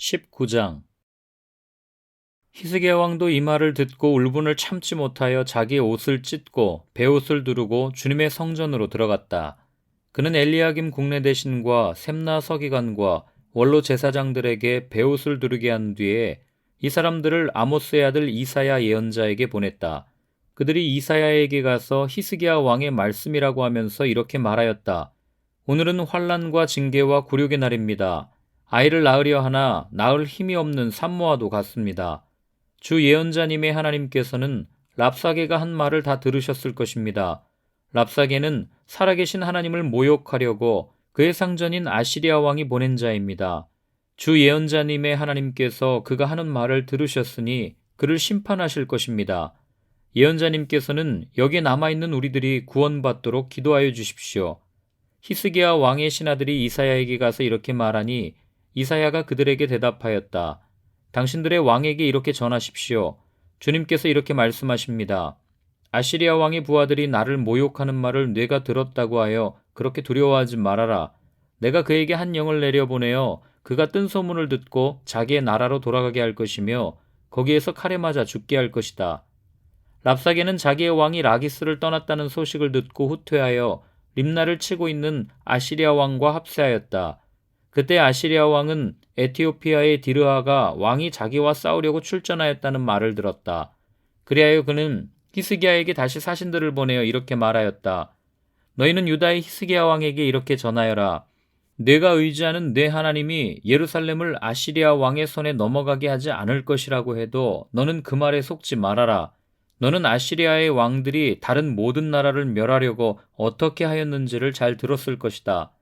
19장. 히스기야 왕도 이 말을 듣고 울분을 참지 못하여 자기의 옷을 찢고 베옷을 두르고 주님의 성전으로 들어갔다. 그는 엘리야김 국내대신과 셈나 서기관과 원로 제사장들에게 베옷을 두르게 한 뒤에 이 사람들을 아모스의 아들 이사야 예언자에게 보냈다. 그들이 이사야에게 가서 히스기야 왕의 말씀이라고 하면서 이렇게 말하였다. 오늘은 환난과 징계와 굴욕의 날입니다. 아이를 낳으려 하나 낳을 힘이 없는 산모와도 같습니다. 주 예언자님의 하나님께서는 랍사게가 한 말을 다 들으셨을 것입니다. 랍사게는 살아계신 하나님을 모욕하려고 그의 상전인 아시리아 왕이 보낸 자입니다. 주 예언자님의 하나님께서 그가 하는 말을 들으셨으니 그를 심판하실 것입니다. 예언자님께서는 여기에 남아있는 우리들이 구원받도록 기도하여 주십시오. 히스기야 왕의 신하들이 이사야에게 가서 이렇게 말하니 이사야가 그들에게 대답하였다. 당신들의 왕에게 이렇게 전하십시오. 주님께서 이렇게 말씀하십니다. 아시리아 왕의 부하들이 나를 모욕하는 말을 네가 들었다고 하여 그렇게 두려워하지 말아라. 내가 그에게 한 영을 내려보내어 그가 뜬 소문을 듣고 자기의 나라로 돌아가게 할 것이며 거기에서 칼에 맞아 죽게 할 것이다. 랍사게는 자기의 왕이 라기스를 떠났다는 소식을 듣고 후퇴하여 림나를 치고 있는 아시리아 왕과 합세하였다. 그때 아시리아 왕은 에티오피아의 디르하가 왕이 자기와 싸우려고 출전하였다는 말을 들었다. 그리하여 그는 히스기야에게 다시 사신들을 보내어 이렇게 말하였다. 너희는 유다의 히스기야 왕에게 이렇게 전하여라. 내가 의지하는 내 하나님이 예루살렘을 아시리아 왕의 손에 넘어가게 하지 않을 것이라고 해도 너는 그 말에 속지 말아라. 너는 아시리아의 왕들이 다른 모든 나라를 멸하려고 어떻게 하였는지를 잘 들었을 것이다.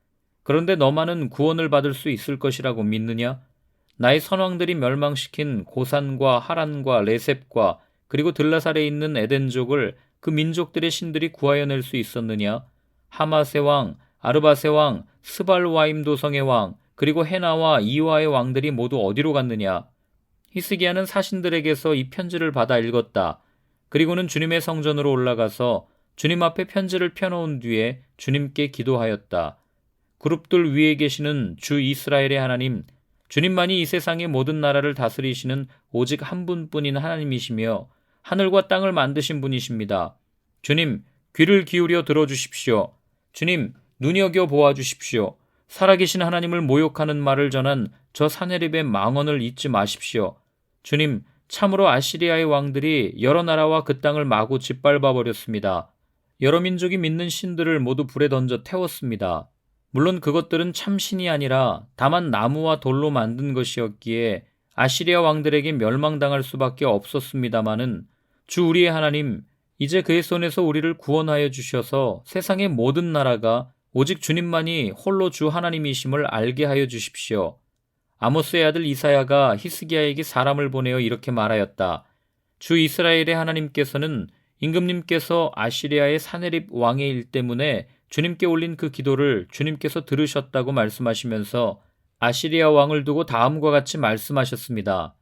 그런데 너만은 구원을 받을 수 있을 것이라고 믿느냐? 나의 선왕들이 멸망시킨 고산과 하란과 레셉과 그리고 들라살에 있는 에덴족을 그 민족들의 신들이 구하여낼 수 있었느냐? 하맛의 왕, 아르밧의 왕, 스발와임 도성의 왕, 그리고 헤나와 이와의 왕들이 모두 어디로 갔느냐? 히스기야는 사신들에게서 이 편지를 받아 읽었다. 그리고는 주님의 성전으로 올라가서 주님 앞에 편지를 펴놓은 뒤에 주님께 기도하였다. 그룹들 위에 계시는 주 이스라엘의 하나님, 주님만이 이 세상의 모든 나라를 다스리시는 오직 한 분뿐인 하나님이시며 하늘과 땅을 만드신 분이십니다. 주님, 귀를 기울여 들어주십시오. 주님, 눈여겨 보아주십시오. 살아계신 하나님을 모욕하는 말을 전한 저 사네립의 망언을 잊지 마십시오. 주님, 참으로 아시리아의 왕들이 여러 나라와 그 땅을 마구 짓밟아 버렸습니다. 여러 민족이 믿는 신들을 모두 불에 던져 태웠습니다. 물론 그것들은 참신이 아니라 다만 나무와 돌로 만든 것이었기에 아시리아 왕들에게 멸망당할 수밖에 없었습니다마는 주 우리의 하나님, 이제 그의 손에서 우리를 구원하여 주셔서 세상의 모든 나라가 오직 주님만이 홀로 주 하나님이심을 알게 하여 주십시오. 아모스의 아들 이사야가 히스기야에게 사람을 보내어 이렇게 말하였다. 주 이스라엘의 하나님께서는 임금님께서 아시리아의 사네립 왕의 일 때문에 주님께 올린 그 기도를 주님께서 들으셨다고 말씀하시면서 아시리아 왕을 두고 다음과 같이 말씀하셨습니다.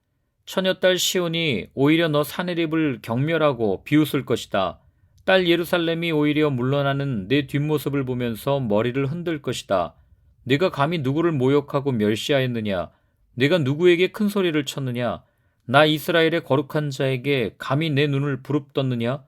처녀딸 시온이 오히려 너 사네립을 경멸하고 비웃을 것이다. 딸 예루살렘이 오히려 물러나는 내 뒷모습을 보면서 머리를 흔들 것이다. 네가 감히 누구를 모욕하고 멸시하였느냐? 네가 누구에게 큰 소리를 쳤느냐? 나 이스라엘의 거룩한 자에게 감히 내 눈을 부릅떴느냐?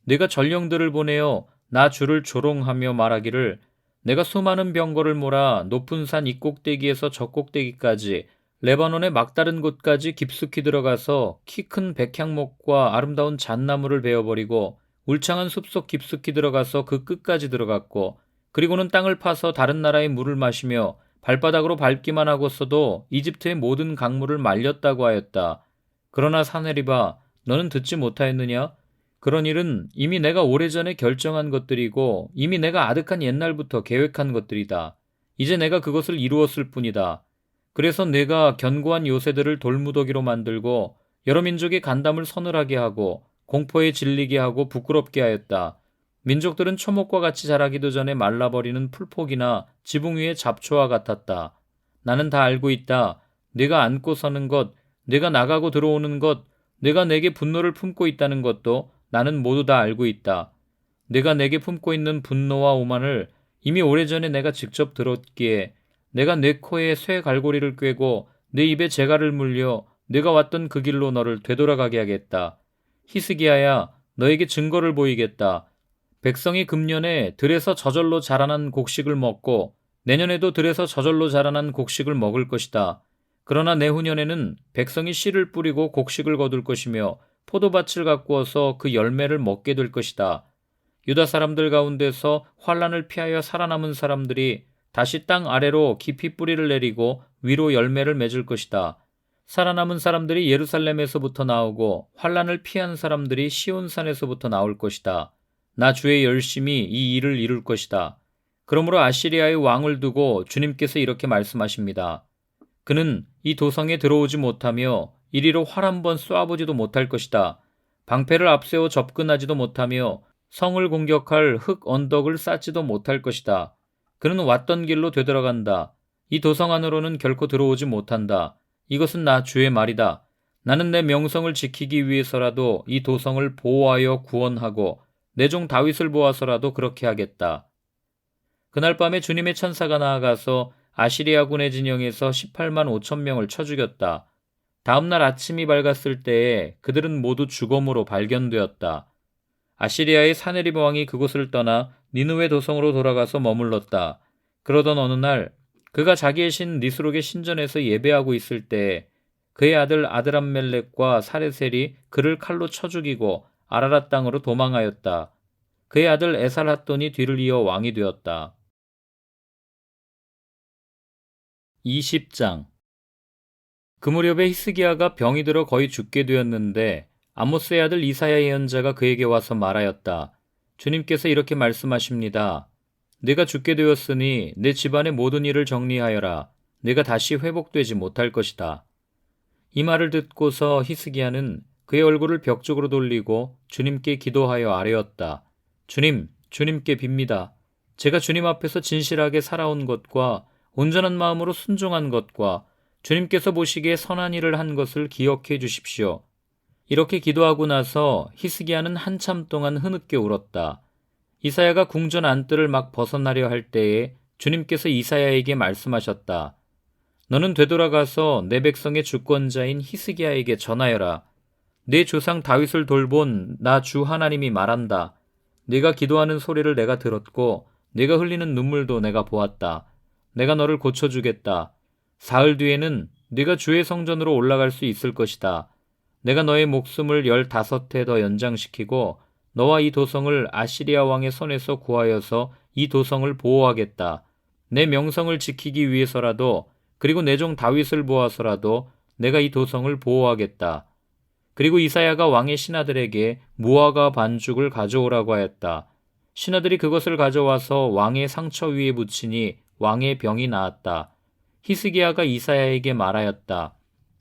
네가 전령들을 보내어 나 주를 조롱하며 말하기를 내가 수많은 병거를 몰아 높은 산 이 꼭대기에서 저 꼭대기까지 레바논의 막다른 곳까지 깊숙이 들어가서 키 큰 백향목과 아름다운 잣나무를 베어버리고 울창한 숲속 깊숙이 들어가서 그 끝까지 들어갔고 그리고는 땅을 파서 다른 나라의 물을 마시며 발바닥으로 밟기만 하고서도 이집트의 모든 강물을 말렸다고 하였다. 그러나 사네립아, 너는 듣지 못하였느냐? 그런 일은 이미 내가 오래전에 결정한 것들이고 이미 내가 아득한 옛날부터 계획한 것들이다. 이제 내가 그것을 이루었을 뿐이다. 그래서 내가 견고한 요새들을 돌무더기로 만들고 여러 민족의 간담을 서늘하게 하고 공포에 질리게 하고 부끄럽게 하였다. 민족들은 초목과 같이 자라기도 전에 말라버리는 풀포기나 지붕 위의 잡초와 같았다. 나는 다 알고 있다. 네가 앉고 서는 것, 네가 나가고 들어오는 것, 네가 내게 분노를 품고 있다는 것도 나는 모두 다 알고 있다. 네가 내게 품고 있는 분노와 오만을 이미 오래전에 내가 직접 들었기에 내가 내 코에 쇠 갈고리를 꿰고 내 입에 재갈을 물려 내가 왔던 그 길로 너를 되돌아가게 하겠다. 히스기야야, 너에게 증거를 보이겠다. 백성이 금년에 들에서 저절로 자라난 곡식을 먹고 내년에도 들에서 저절로 자라난 곡식을 먹을 것이다. 그러나 내후년에는 백성이 씨를 뿌리고 곡식을 거둘 것이며 포도밭을 가꾸어서 그 열매를 먹게 될 것이다. 유다 사람들 가운데서 환난을 피하여 살아남은 사람들이 다시 땅 아래로 깊이 뿌리를 내리고 위로 열매를 맺을 것이다. 살아남은 사람들이 예루살렘에서부터 나오고 환난을 피한 사람들이 시온산에서부터 나올 것이다. 나 주의 열심히 이 일을 이룰 것이다. 그러므로 아시리아의 왕을 두고 주님께서 이렇게 말씀하십니다. 그는 이 도성에 들어오지 못하며 이리로 활 한 번 쏘아보지도 못할 것이다. 방패를 앞세워 접근하지도 못하며 성을 공격할 흙 언덕을 쌓지도 못할 것이다. 그는 왔던 길로 되돌아간다. 이 도성 안으로는 결코 들어오지 못한다. 이것은 나 주의 말이다. 나는 내 명성을 지키기 위해서라도 이 도성을 보호하여 구원하고 내 종 다윗을 보아서라도 그렇게 하겠다. 그날 밤에 주님의 천사가 나아가서 아시리아군의 진영에서 18만 5천 명을 쳐 죽였다. 다음날 아침이 밝았을 때에 그들은 모두 죽음으로 발견되었다. 아시리아의 사네립 왕이 그곳을 떠나 니느웨 도성으로 돌아가서 머물렀다. 그러던 어느 날 그가 자기의 신 니스록의 신전에서 예배하고 있을 때 그의 아들 아드람멜렉과 사레셀이 그를 칼로 쳐 죽이고 아라랏 땅으로 도망하였다. 그의 아들 에살핫돈이 뒤를 이어 왕이 되었다. 20장. 그 무렵에 히스기야가 병이 들어 거의 죽게 되었는데 아모스의 아들 이사야 예언자가 그에게 와서 말하였다. 주님께서 이렇게 말씀하십니다. 네가 죽게 되었으니 내 집안의 모든 일을 정리하여라. 네가 다시 회복되지 못할 것이다. 이 말을 듣고서 히스기야는 그의 얼굴을 벽 쪽으로 돌리고 주님께 기도하여 아뢰었다. 주님, 주님께 빕니다. 제가 주님 앞에서 진실하게 살아온 것과 온전한 마음으로 순종한 것과 주님께서 보시기에 선한 일을 한 것을 기억해 주십시오. 이렇게 기도하고 나서 히스기야는 한참 동안 흐느껴 울었다. 이사야가 궁전 안뜰을 막 벗어나려 할 때에 주님께서 이사야에게 말씀하셨다. 너는 되돌아가서 내 백성의 주권자인 히스기야에게 전하여라. 내 조상 다윗을 돌본 나 주 하나님이 말한다. 네가 기도하는 소리를 내가 들었고 네가 흘리는 눈물도 내가 보았다. 내가 너를 고쳐주겠다. 사흘 뒤에는 네가 주의 성전으로 올라갈 수 있을 것이다. 내가 너의 목숨을 15해 더 연장시키고 너와 이 도성을 아시리아 왕의 손에서 구하여서 이 도성을 보호하겠다. 내 명성을 지키기 위해서라도 그리고 내 종 다윗을 보아서라도 내가 이 도성을 보호하겠다. 그리고 이사야가 왕의 신하들에게 무화과 반죽을 가져오라고 하였다. 신하들이 그것을 가져와서 왕의 상처 위에 붙이니 왕의 병이 나았다. 히스기야가 이사야에게 말하였다.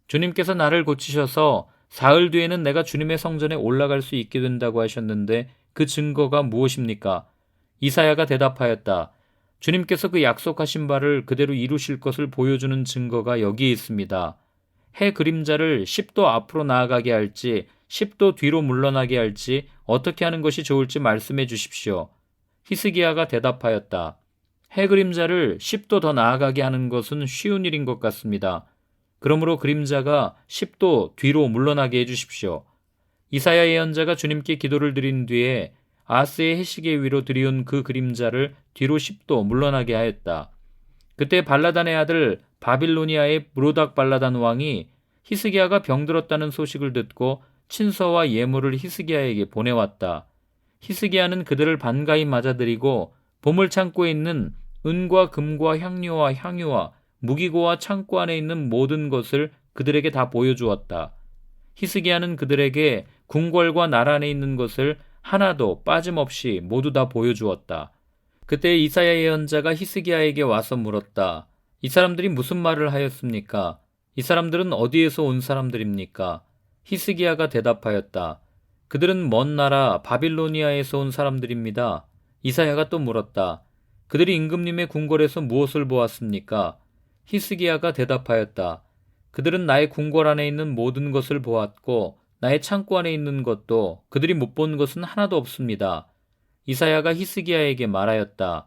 주님께서 나를 고치셔서 사흘 뒤에는 내가 주님의 성전에 올라갈 수 있게 된다고 하셨는데 그 증거가 무엇입니까? 이사야가 대답하였다. 주님께서 그 약속하신 바를 그대로 이루실 것을 보여주는 증거가 여기에 있습니다. 해 그림자를 10도 앞으로 나아가게 할지 10도 뒤로 물러나게 할지 어떻게 하는 것이 좋을지 말씀해 주십시오. 히스기야가 대답하였다. 해 그림자를 10도 더 나아가게 하는 것은 쉬운 일인 것 같습니다. 그러므로 그림자가 10도 뒤로 물러나게 해주십시오. 이사야 예언자가 주님께 기도를 드린 뒤에 아하스의 해시계 위로 들이운 그 그림자를 뒤로 10도 물러나게 하였다. 그때 발라단의 아들 바빌로니아의 무로닥 발라단 왕이 히스기야가 병들었다는 소식을 듣고 친서와 예물을 히스기야에게 보내왔다. 히스기야는 그들을 반가이 맞아들이고 보물 창고에 있는 은과 금과 향료와 향유와 무기고와 창고 안에 있는 모든 것을 그들에게 다 보여주었다. 히스기야는 그들에게 궁궐과 날 안에 있는 것을 하나도 빠짐없이 모두 다 보여주었다. 그때 이사야 예언자가 히스기야에게 와서 물었다. 이 사람들이 무슨 말을 하였습니까? 이 사람들은 어디에서 온 사람들입니까? 히스기야가 대답하였다. 그들은 먼 나라 바빌로니아에서 온 사람들입니다. 이사야가 또 물었다. 그들이 임금님의 궁궐에서 무엇을 보았습니까? 히스기야가 대답하였다. 그들은 나의 궁궐 안에 있는 모든 것을 보았고 나의 창고 안에 있는 것도 그들이 못 본 것은 하나도 없습니다. 이사야가 히스기야에게 말하였다.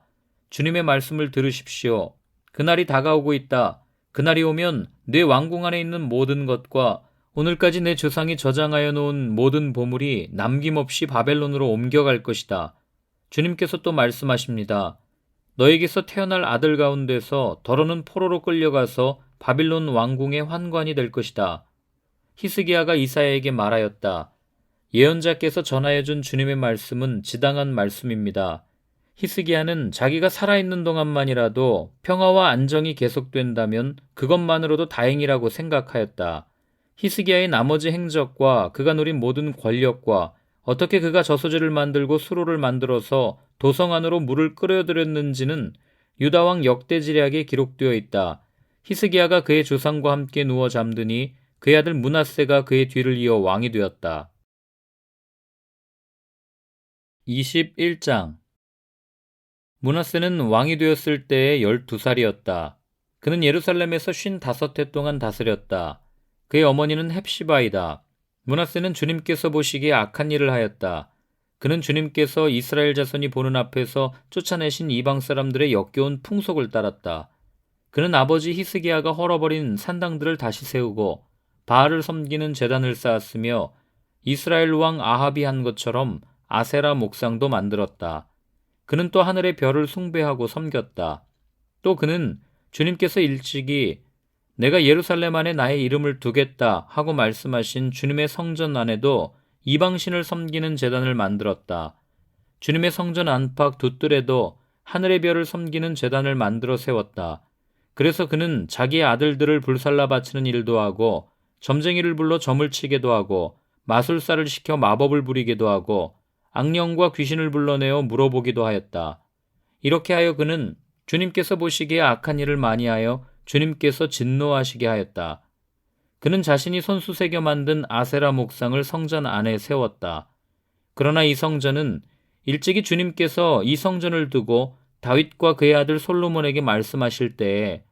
주님의 말씀을 들으십시오. 그날이 다가오고 있다. 그날이 오면 내 왕궁 안에 있는 모든 것과 오늘까지 내 조상이 저장하여 놓은 모든 보물이 남김없이 바벨론으로 옮겨갈 것이다. 주님께서 또 말씀하십니다. 너에게서 태어날 아들 가운데서 더러는 포로로 끌려가서 바빌론 왕궁의 환관이 될 것이다. 히스기야가 이사야에게 말하였다. 예언자께서 전하여준 주님의 말씀은 지당한 말씀입니다. 히스기야는 자기가 살아있는 동안만이라도 평화와 안정이 계속된다면 그것만으로도 다행이라고 생각하였다. 히스기야의 나머지 행적과 그가 누린 모든 권력과 어떻게 그가 저수지를 만들고 수로를 만들어서 도성 안으로 물을 끌어들였는지는 유다왕 역대지략에 기록되어 있다. 히스기야가 그의 조상과 함께 누워 잠드니 그의 아들 므낫세가 그의 뒤를 이어 왕이 되었다. 21장 므낫세는 왕이 되었을 때에 12살이었다. 그는 예루살렘에서 55해 동안 다스렸다. 그의 어머니는 헵시바이다. 므낫세는 주님께서 보시기에 악한 일을 하였다. 그는 주님께서 이스라엘 자손이 보는 앞에서 쫓아내신 이방 사람들의 역겨운 풍속을 따랐다. 그는 아버지 히스기야가 헐어버린 산당들을 다시 세우고 바알을 섬기는 제단을 쌓았으며 이스라엘 왕 아합이 한 것처럼 아세라 목상도 만들었다. 그는 또 하늘의 별을 숭배하고 섬겼다. 또 그는 주님께서 일찍이 내가 예루살렘 안에 나의 이름을 두겠다 하고 말씀하신 주님의 성전 안에도 이방신을 섬기는 제단을 만들었다. 주님의 성전 안팎 두 뜰에도 하늘의 별을 섬기는 제단을 만들어 세웠다. 그래서 그는 자기의 아들들을 불살라 바치는 일도 하고 점쟁이를 불러 점을 치게도 하고 마술사를 시켜 마법을 부리게도 하고 악령과 귀신을 불러내어 물어보기도 하였다. 이렇게 하여 그는 주님께서 보시기에 악한 일을 많이 하여 주님께서 진노하시게 하였다. 그는 자신이 손수 새겨 만든 아세라 목상을 성전 안에 세웠다. 그러나 이 성전은 일찍이 주님께서 이 성전을 두고 다윗과 그의 아들 솔로몬에게 말씀하실 때에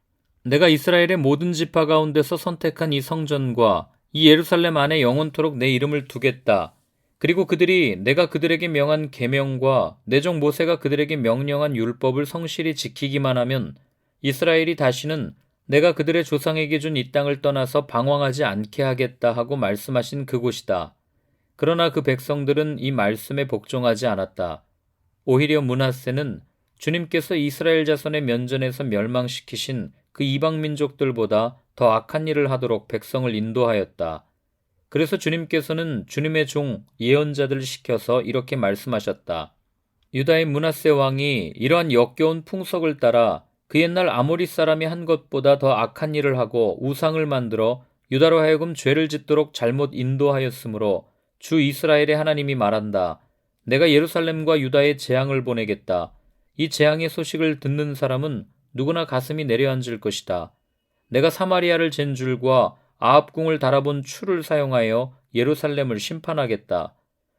내가 이스라엘의 모든 지파 가운데서 선택한 이 성전과 이 예루살렘 안에 영원토록 내 이름을 두겠다. 그리고 그들이 내가 그들에게 명한 계명과 내 종 모세가 그들에게 명령한 율법을 성실히 지키기만 하면 이스라엘이 다시는 내가 그들의 조상에게 준 이 땅을 떠나서 방황하지 않게 하겠다 하고 말씀하신 그곳이다. 그러나 그 백성들은 이 말씀에 복종하지 않았다. 오히려 므낫세는 주님께서 이스라엘 자손의 면전에서 멸망시키신 그 이방 민족들보다 더 악한 일을 하도록 백성을 인도하였다. 그래서 주님께서는 주님의 종 예언자들을 시켜서 이렇게 말씀하셨다. 유다의 므낫세 왕이 이러한 역겨운 풍속을 따라 그 옛날 아모리 사람이 한 것보다 더 악한 일을 하고 우상을 만들어 유다로 하여금 죄를 짓도록 잘못 인도하였으므로 주 이스라엘의 하나님이 말한다. 내가 예루살렘과 유다에 재앙을 보내겠다. 이 재앙의 소식을 듣는 사람은 누구나 가슴이 내려앉을 것이다. 내가 사마리아를 잰 줄과 아합궁을 달아본 추를 사용하여 예루살렘을 심판하겠다.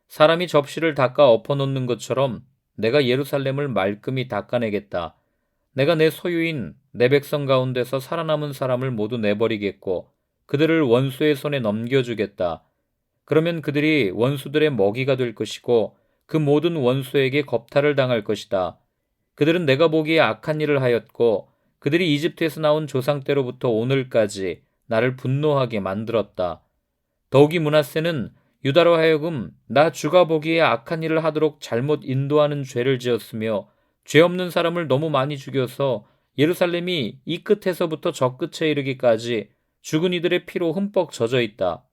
사람이 접시를 닦아 엎어놓는 것처럼 내가 예루살렘을 말끔히 닦아내겠다. 내가 내 소유인 내 백성 가운데서 살아남은 사람을 모두 내버리겠고 그들을 원수의 손에 넘겨주겠다. 그러면 그들이 원수들의 먹이가 될 것이고 그 모든 원수에게 겁탈을 당할 것이다. 그들은 내가 보기에 악한 일을 하였고 그들이 이집트에서 나온 조상 때로부터 오늘까지 나를 분노하게 만들었다. 더욱이 므낫세는 유다로 하여금 나 주가 보기에 악한 일을 하도록 잘못 인도하는 죄를 지었으며 죄 없는 사람을 너무 많이 죽여서 예루살렘이 이 끝에서부터 저 끝에 이르기까지 죽은 이들의 피로 흠뻑 젖어 있다.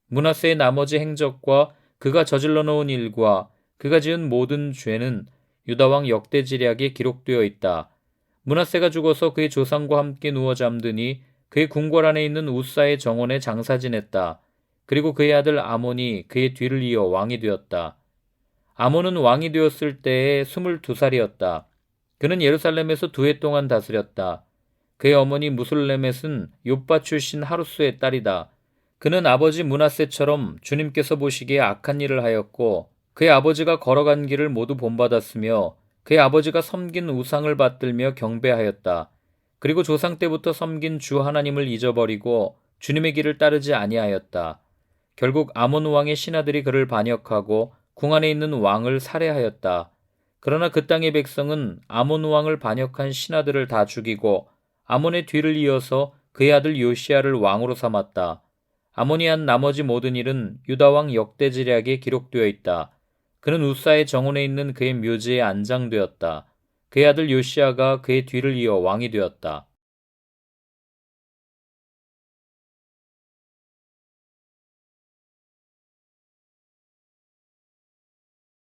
므낫세의 나머지 행적과 그가 저질러 놓은 일과 그가 지은 모든 죄는 유다왕 역대지략에 기록되어 있다. 므낫세가 죽어서 그의 조상과 함께 누워 잠드니 그의 궁궐 안에 있는 우사의 정원에 장사 지냈다. 그리고 그의 아들 아몬이 그의 뒤를 이어 왕이 되었다. 아몬은 왕이 되었을 때에 22살이었다. 그는 예루살렘에서 2해 동안 다스렸다. 그의 어머니 무술레멧은 욥바 출신 하루스의 딸이다. 그는 아버지 므낫세처럼 주님께서 보시기에 악한 일을 하였고 그의 아버지가 걸어간 길을 모두 본받았으며 그의 아버지가 섬긴 우상을 받들며 경배하였다. 그리고 조상 때부터 섬긴 주 하나님을 잊어버리고 주님의 길을 따르지 아니하였다. 결국 아몬 왕의 신하들이 그를 반역하고 궁 안에 있는 왕을 살해하였다. 그러나 그 땅의 백성은 아몬 왕을 반역한 신하들을 다 죽이고 아몬의 뒤를 이어서 그의 아들 요시야를 왕으로 삼았다. 아몬이 한 나머지 모든 일은 유다왕 역대지략에 기록되어 있다. 그는 우사의 정원에 있는 그의 묘지에 안장되었다. 그의 아들 요시야가 그의 뒤를 이어 왕이 되었다.